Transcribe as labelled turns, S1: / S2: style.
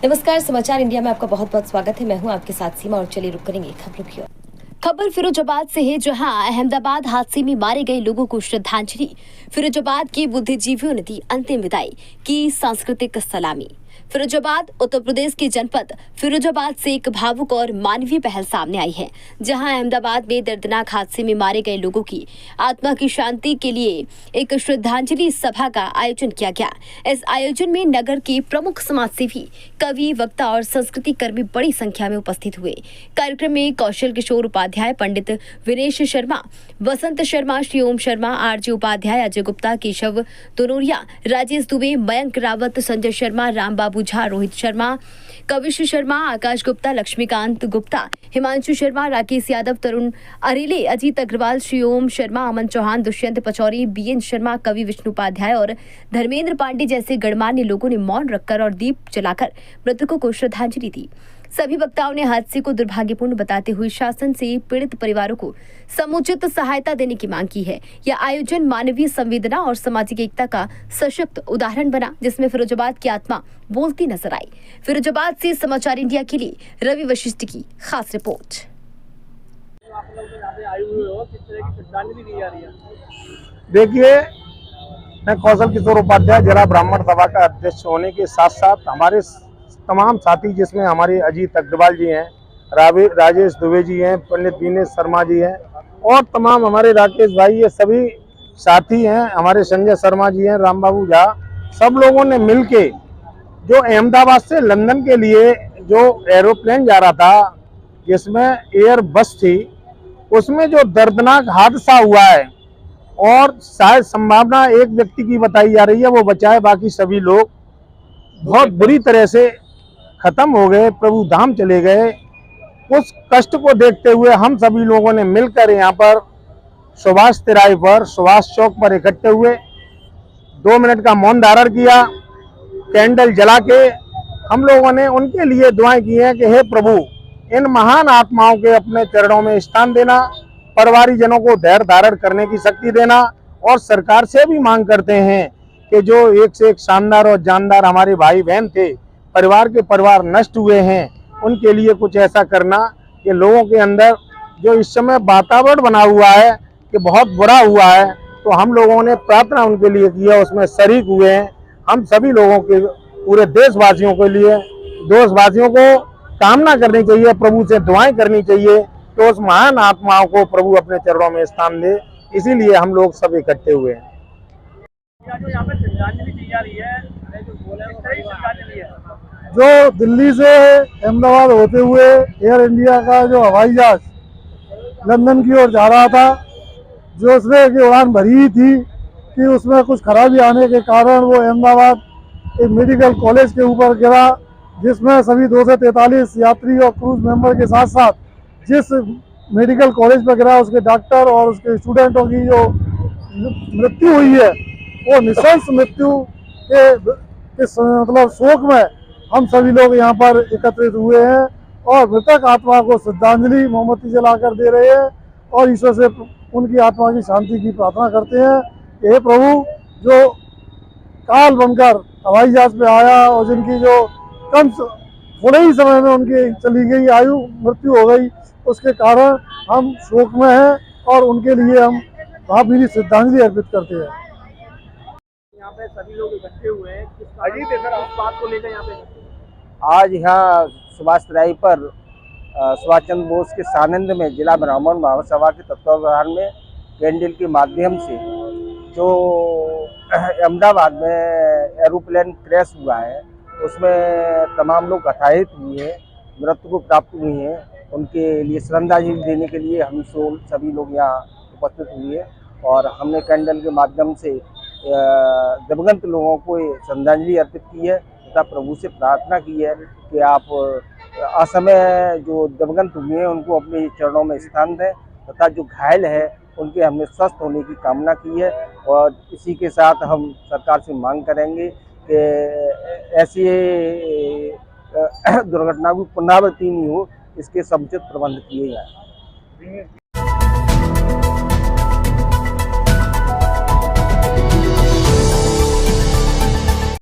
S1: नमस्कार, समाचार इंडिया में आपका बहुत बहुत स्वागत है। मैं हूं आपके साथ सीमा और चलिए रुक करेंगे खबरों की ओर। खबर फिरोजाबाद से है, जहां अहमदाबाद हादसे में मारे गए लोगों को श्रद्धांजलि। फिरोजाबाद के बुद्धिजीवियों ने दी अंतिम विदाई की सांस्कृतिक सलामी। फिरोजाबाद उत्तर प्रदेश के जनपद फिरोजाबाद से एक भावुक और मानवीय पहल सामने आई है, जहां अहमदाबाद में दर्दनाक हादसे में मारे गए लोगों की आत्मा की शांति के लिए एक श्रद्धांजलि सभा का आयोजन किया गया। इस आयोजन में नगर के प्रमुख समाजसेवी, कवि, वक्ता और संस्कृति कर्मी बड़ी संख्या में उपस्थित हुए। कार्यक्रम में कौशल किशोर उपाध्याय, पंडित विनेश शर्मा, वसंत शर्मा, श्री ओम शर्मा, आरजे उपाध्याय, अजय गुप्ता, केशव तोनोरिया, राजेश दुबे, मयंक रावत, संजय शर्मा, राम बाबू झा, रोहित शर्मा, कविश शर्मा, आकाश गुप्ता, लक्ष्मीकांत गुप्ता, हिमांशु शर्मा, राकेश यादव, तरुण अरेले, अजीत अग्रवाल, श्री ओम शर्मा, अमन चौहान, दुष्यंत पचौरी, बीएन शर्मा, कवि विष्णु उपाध्याय और धर्मेंद्र पांडे जैसे गणमान्य लोगों ने मौन रखकर और दीप जलाकर मृतकों को श्रद्धांजलि दी। सभी वक्ताओं ने हादसे को दुर्भाग्यपूर्ण बताते हुए शासन से पीड़ित परिवारों को समुचित सहायता देने की मांग की है। यह आयोजन मानवीय संवेदना और सामाजिक एकता का सशक्त उदाहरण बना, जिसमें फिरोजाबाद की आत्मा बोलती नजर आई। फिरोजाबाद से समाचार इंडिया के लिए रवि वशिष्ठ की खास रिपोर्ट।
S2: देखिए, मैं कौशल किशोर उपाध्याय जिला ब्राह्मण सभा का अध्यक्ष होने के साथ साथ हमारे तमाम साथी, जिसमें हमारे अजीत अग्रवाल जी हैं, राजेश दुबे जी हैं, पंडित विनेश शर्मा जी हैं और तमाम हमारे राकेश भाई, ये सभी साथी हैं, हमारे संजय शर्मा जी हैं, राम बाबू झा, सब लोगों ने मिलके जो अहमदाबाद से लंदन के लिए जो एरोप्लेन जा रहा था, जिसमें एयर बस थी, उसमें जो दर्दनाक हादसा हुआ है और शायद संभावना एक व्यक्ति की बताई जा रही है वो बचा है, बाकी सभी लोग बहुत बुरी तरह से खत्म हो गए, प्रभु धाम चले गए। उस कष्ट को देखते हुए हम सभी लोगों ने मिलकर यहाँ पर सुभाष तिराहे पर, सुभाष चौक पर इकट्ठे हुए, 2 मिनट का मौन धारण किया, कैंडल जला के हम लोगों ने उनके लिए दुआएं की हैं कि हे प्रभु, इन महान आत्माओं के अपने चरणों में स्थान देना, परिवारीजनों को धैर्य धारण करने की शक्ति देना और सरकार से भी मांग करते हैं कि जो एक से एक शानदार और जानदार हमारे भाई बहन थे, परिवार के परिवार नष्ट हुए हैं, उनके लिए कुछ ऐसा करना कि लोगों के अंदर जो इस समय वातावरण बना हुआ है कि बहुत बुरा हुआ है, तो हम लोगों ने प्रार्थना उनके लिए की है, उसमें शरीक हुए हैं। हम सभी लोगों के, पूरे देशवासियों के लिए, देशवासियों को कामना करनी चाहिए, प्रभु से दुआएं करनी चाहिए तो उस महान आत्माओं को प्रभु अपने चरणों में स्थान दे। इसीलिए हम लोग सब इकट्ठे हुए हैं।
S3: जो दिल्ली से अहमदाबाद होते हुए एयर इंडिया का जो हवाई जहाज लंदन की ओर जा रहा था, जो उसने की उड़ान भरी थी कि उसमें कुछ खराबी आने के कारण वो अहमदाबाद एक मेडिकल कॉलेज के ऊपर गिरा, जिसमें सभी 243 यात्री और क्रूज मेंबर के साथ साथ जिस मेडिकल कॉलेज पर गिरा उसके डॉक्टर और उसके स्टूडेंटों की जो मृत्यु हुई है, वो निशंस मृत्यु के मतलब शोक में हम सभी लोग यहाँ पर एकत्रित हुए हैं और मृतक आत्मा को श्रद्धांजलि मोमबत्ती जलाकर दे रहे हैं और ईश्वर से उनकी आत्मा की शांति की प्रार्थना करते हैं। हे प्रभु, जो काल बनकर हवाई जहाज पे आया और जिनकी जो थोड़े ही समय में उनकी चली गई आयु, मृत्यु हो गई, उसके कारण हम शोक में हैं और उनके लिए हम भावभीनी श्रद्धांजलि अर्पित करते हैं।
S4: यहाँ पे सभी लोग इकट्ठे हुए हैं, किस बात को लेकर यहाँ पे?
S5: आज यहाँ सुभाष तिराहे पर सुभाष चंद्र बोस के सानिध्य में जिला ब्राह्मण महासभा के तत्वावधान में कैंडल के माध्यम से जो अहमदाबाद में एरोप्लेन क्रैश हुआ है, उसमें तमाम लोग हताहत हुए हैं, मृत्यु को प्राप्त हुई हैं, उनके लिए श्रद्धांजलि देने के लिए हम सभी लोग यहाँ उपस्थित हुए हैं और हमने कैंडल के माध्यम से दिवंगत लोगों को श्रद्धांजलि अर्पित की है तथा प्रभु से प्रार्थना की है कि आप असमय जो दिवंगत हुए हैं उनको अपने चरणों में स्थान दें तथा जो घायल है उनके हमने स्वस्थ होने की कामना की है। और इसी के साथ हम सरकार से मांग करेंगे कि ऐसी दुर्घटना की पुनरावृत्ति नहीं हो, इसके समुचित प्रबंध किए जाए।